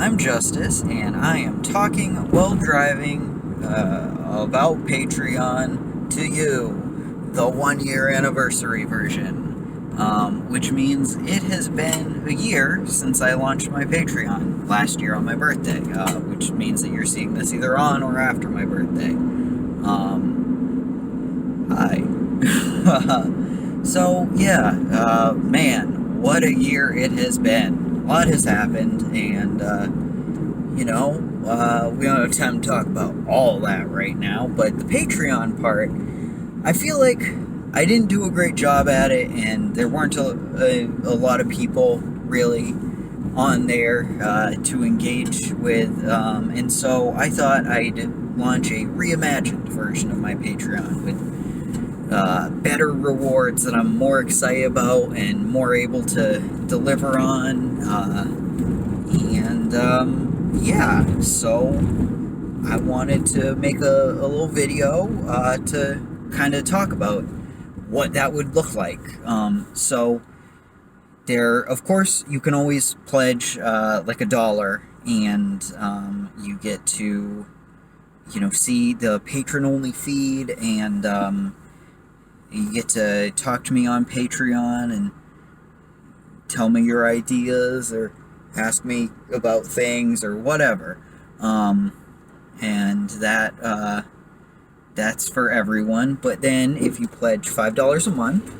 I'm Justice, and I am talking while driving about Patreon to you, the 1 year anniversary version, which means it has been a year since I launched my Patreon last year on my birthday, which means that you're seeing this either on or after my birthday. Hi. So, yeah, man, what a year it has been. A lot has happened, and, we don't have time to talk about all that right now, but the Patreon part, I feel like I didn't do a great job at it, and there weren't a lot of people really on there to engage with, and so I thought I'd launch a reimagined version of my Patreon with better rewards that I'm more excited about and more able to deliver on. So I wanted to make a little video to kind of talk about what that would look like. So there, of course, you can always pledge like $1, and you get to, see the patron-only feed, and you get to talk to me on Patreon and tell me your ideas or ask me about things or whatever. And that's for everyone. But then if you pledge $5 a month,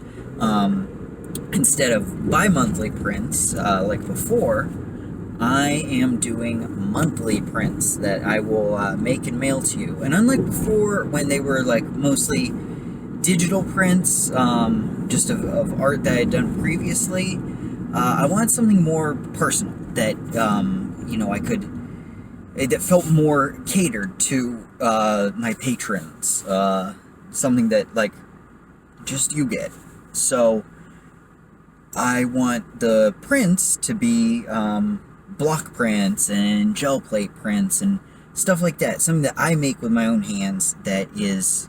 instead of bi-monthly prints like before, I am doing monthly prints that I will make and mail to you. And unlike before, when they were like mostly digital prints, just of art that I had done previously, I wanted something more personal that that felt more catered to my patrons, something that like just you get. So I want the prints to be block prints and gel plate prints and stuff like that, something that I make with my own hands that is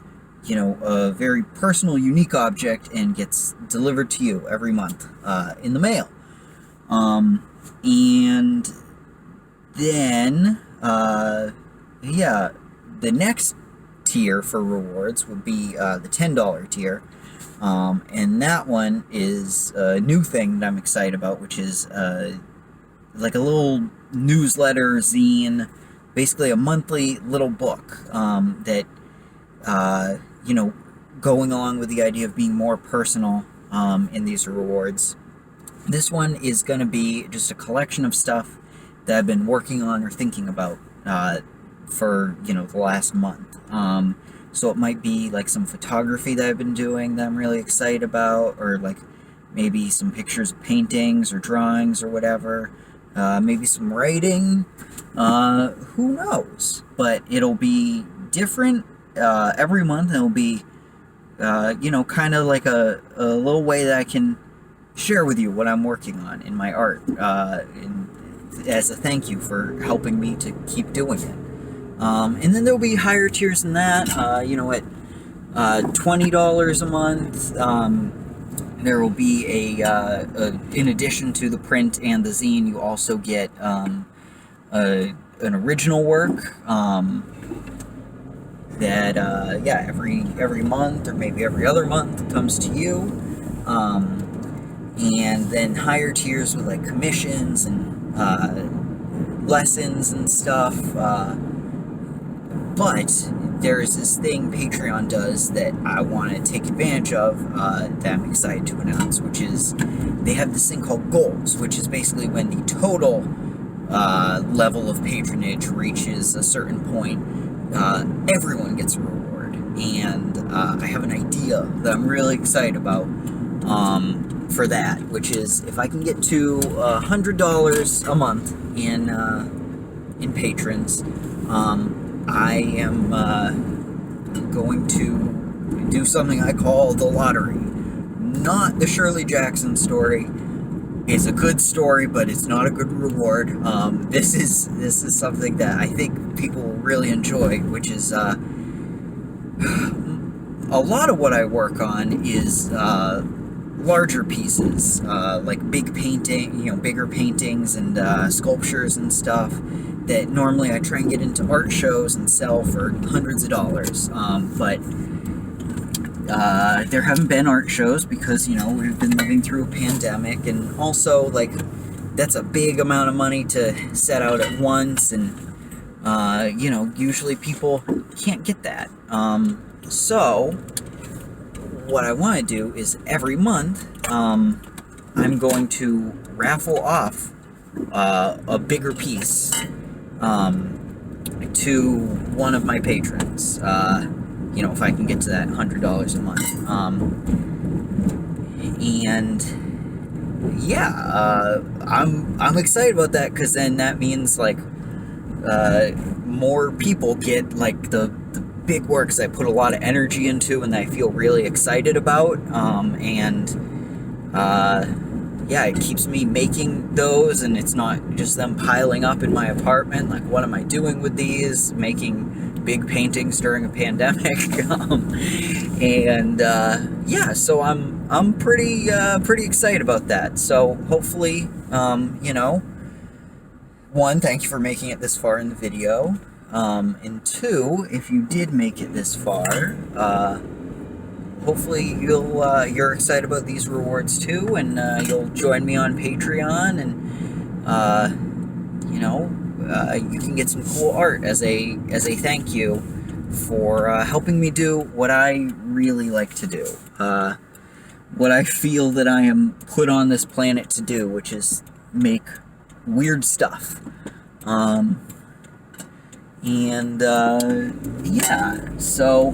a very personal, unique object and gets delivered to you every month in the mail. And then, the next tier for rewards would be the $10 tier. And that one is a new thing that I'm excited about, which is like a little newsletter zine, basically a monthly little book that going along with the idea of being more personal in these rewards. This one is going to be just a collection of stuff that I've been working on or thinking about for, the last month. So it might be like some photography that I've been doing that I'm really excited about, or like maybe some pictures of paintings or drawings or whatever. Maybe some writing. Who knows? But it'll be different every month, and it'll be, kind of like a little way that I can share with you what I'm working on in my art, as a thank you for helping me to keep doing it. And then there'll be higher tiers than that. At $20 a month, there will be in addition to the print and the zine, you also get an original work that every month or maybe every other month comes to you. And then higher tiers with like commissions and lessons and stuff. But there's this thing Patreon does that I want to take advantage of that I'm excited to announce, which is they have this thing called goals, which is basically when the total level of patronage reaches a certain point, everyone gets a reward. And I have an idea that I'm really excited about for that, which is if I can get to $100 a month in patrons, I am going to do something I call the lottery. Not the Shirley Jackson story. It's a good story, but it's not a good reward. This is something that I think people will really enjoy, which is a lot of what I work on is larger pieces, like bigger paintings and sculptures and stuff that normally I try and get into art shows and sell for hundreds of dollars. But there haven't been art shows because, we've been living through a pandemic, and also, like, that's a big amount of money to set out at once, and, usually people can't get that. So, what I want to do is every month, I'm going to raffle off a bigger piece to one of my patrons. If I can get to that $100 a month. I'm excited about that, because then that means, like, more people get, like, the big works I put a lot of energy into and that I feel really excited about. It keeps me making those, and it's not just them piling up in my apartment. Like, what am I doing with these? Making big paintings during a pandemic. So I'm pretty excited about that. So hopefully, one, thank you for making it this far in the video. And two, if you did make it this far, hopefully you're excited about these rewards too, and you'll join me on Patreon, and you can get some cool art as a thank you for helping me do what I really like to do, what I feel that I am put on this planet to do, which is make weird stuff. So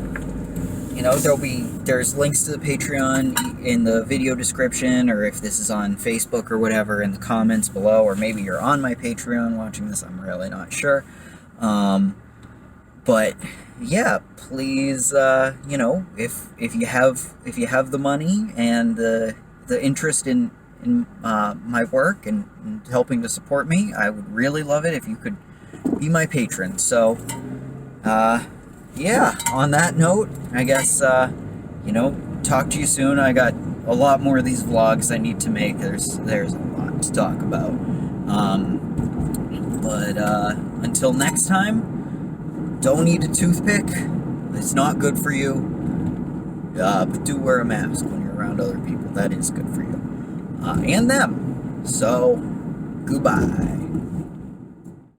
there's links to the Patreon in the video description, or if this is on Facebook or whatever, in the comments below, or maybe you're on my Patreon watching this, I'm really not sure. But yeah, please, if you have the money and the interest in my work and helping to support me, I would really love it if you could be my patron. So, on that note, I guess, talk to you soon. I got a lot more of these vlogs I need to make. There's a lot to talk about. Until next time, don't eat a toothpick. It's not good for you. But do wear a mask when you're around other people. That is good for you. And them. So, goodbye.